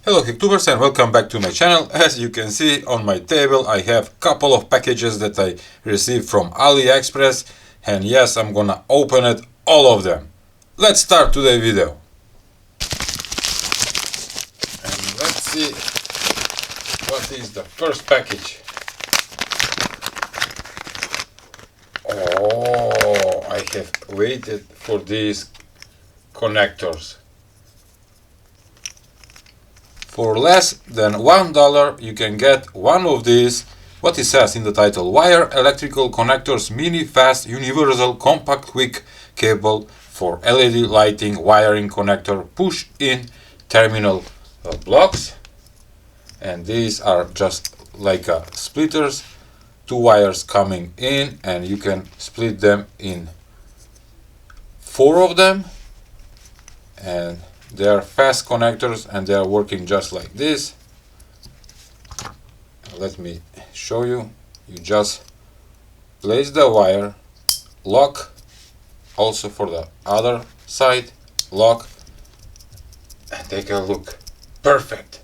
Hello Hacktubers and welcome back to my channel. As you can see on my table I have a couple of packages that I received from AliExpress, and yes, I'm gonna open it, all of them. Let's start today's video. And let's see what is the first package. Oh, I have waited for these connectors. For less than $1 you can get one of these, what it says in the title, wire electrical connectors, mini fast universal compact quick cable for LED lighting wiring connector push in terminal blocks. And these are just like splitters, two wires coming in, and you can split them in 4 of them, and they are fast connectors and they are working just like this. Let me show you. You just place the wire, lock, also for the other side, lock, and take a look. Perfect.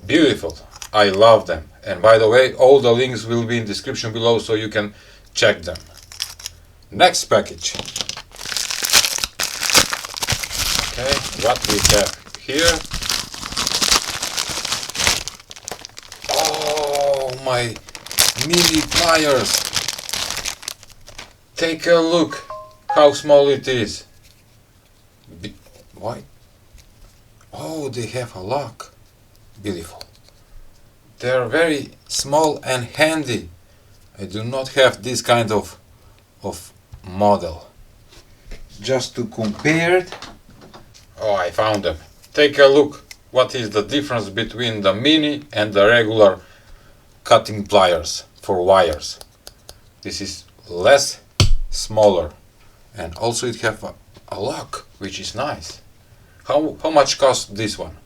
Beautiful. I love them. And by the way, all the links will be in the description below so you can check them. Next package. Okay, what we have here. Oh, my mini pliers. Take a look how small it is. Why? Oh, they have a lock. Beautiful. They are very small and handy. I do not have this kind of model. Just to compare it. Oh, I found them. Take a look. What is the difference between the mini and the regular cutting pliers for wires? This is less, smaller, and also it have a lock, which is nice. How much cost this one?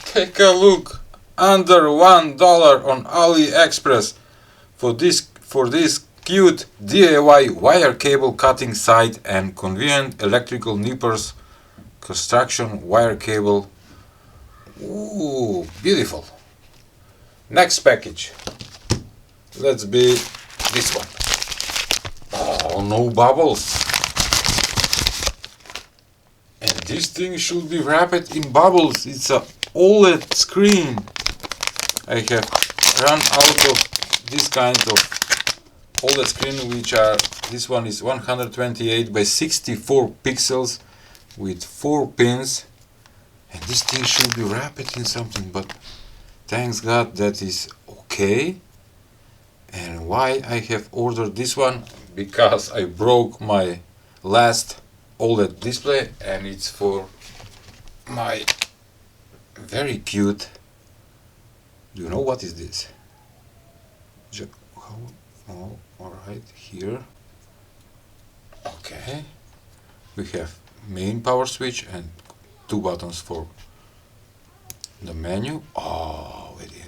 Take a look. Under $1 on AliExpress for this cute DIY wire cable cutting site and convenient electrical nippers construction wire cable. Ooh, beautiful. Next package. Let's be this one. Oh, no bubbles. And this thing should be wrapped in bubbles. It's a OLED screen. I have run out of this kind of OLED screen, which are, this one is 128 by 64 pixels with 4 pins, and this thing should be wrapped in something, but thanks God that is okay. And why I have ordered this one? Because I broke my last OLED display, and it's for my very cute. Do you know what is this? Oh, alright, here. Okay. We have main power switch and 2 buttons for the menu. Oh, it is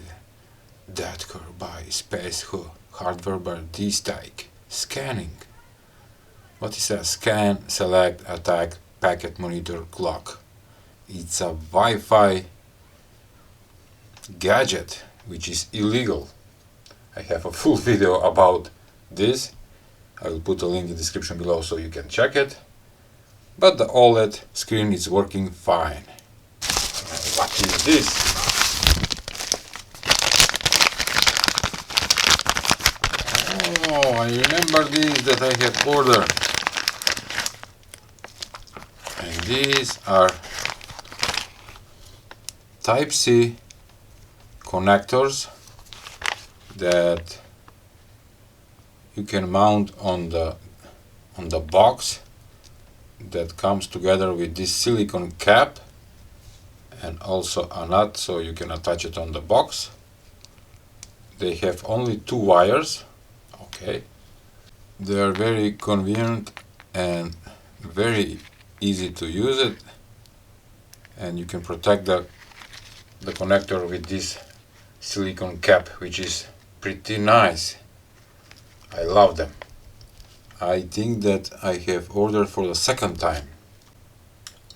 that curve by space hardware by D-Stack. Scanning. What is a scan, select, attack, packet, monitor, clock? It's a Wi-Fi gadget, which is illegal. I have a full video about this. I will put a link in the description below so you can check it. But the OLED screen is working fine. What is this? Oh, I remember these that I have ordered. And these are Type-C connectors that you can mount on the box that comes together with this silicone cap, and also a nut so you can attach it on the box. They have only 2 wires. Okay, they are very convenient and very easy to use it, and you can protect the connector with this silicone cap, which is pretty nice. I love them. I think that I have ordered for the second time.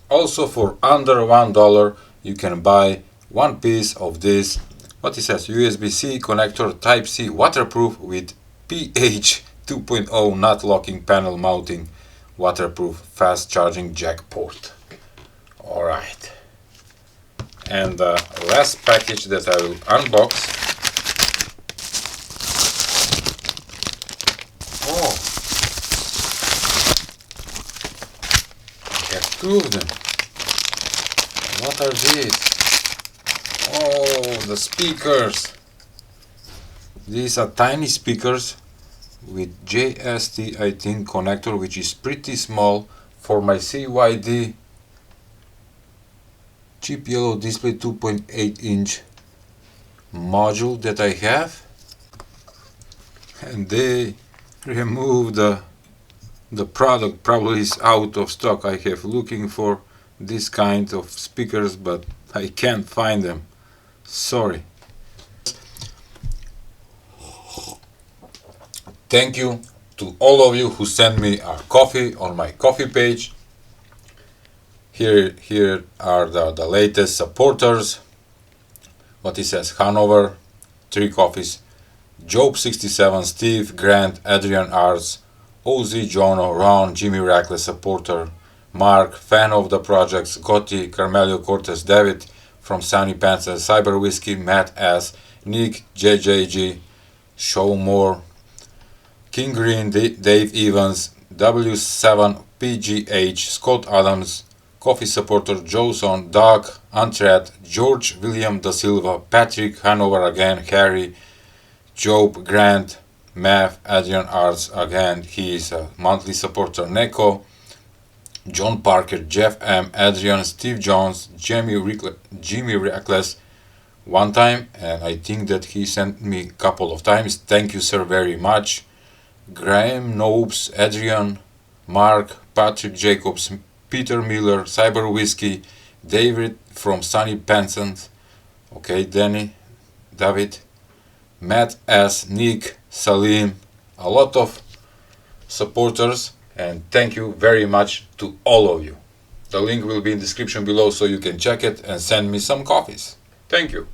Also for under $1 you can buy one piece of this, what it says, USB-C connector Type-C waterproof with pH 2.0 nut locking panel mounting waterproof fast charging jack port. Alright, and the last package that I will unbox. Oh, I have two of them. What are these? Oh, the speakers. These are tiny speakers with JST, I think, connector, which is pretty small for my CYD cheap yellow display 2.8 inch module that I have. And they removed the product, probably is out of stock. I have looking for this kind of speakers, but I can't find them. Sorry. Thank you to all of you who sent me a coffee on my coffee page. Here are the latest supporters. What it says: Hanover, 3 coffees, Job 67, Steve, Grant, Adrian Arts, OZ, Jono, Ron, Jimmy Reckless supporter, Mark, fan of the projects, Gotti, Carmelio Cortez, David from Sunny Pants, Cyber Whiskey, Matt S, Nick, JJG, Showmore, King Green, Dave Evans, W7PGH, Scott Adams, Coffee supporter, Joson, Doug, Antred, George William Da Silva, Patrick, Hanover again, Harry, Job, Grant, Mav, Adrian Arts again, he is a monthly supporter, Neko, John Parker, Jeff M, Adrian, Steve Jones, Jimmy Reckless one time, and I think that he sent me a couple of times. Thank you, sir, very much. Graham Nobes, Adrian, Mark, Patrick Jacobs, Peter Miller, Cyber Whiskey, David from Sunny Penzance, okay, Danny, David, Matt S, Nick, Salim, a lot of supporters, and thank you very much to all of you. The link will be in the description below so you can check it and send me some coffees. Thank you.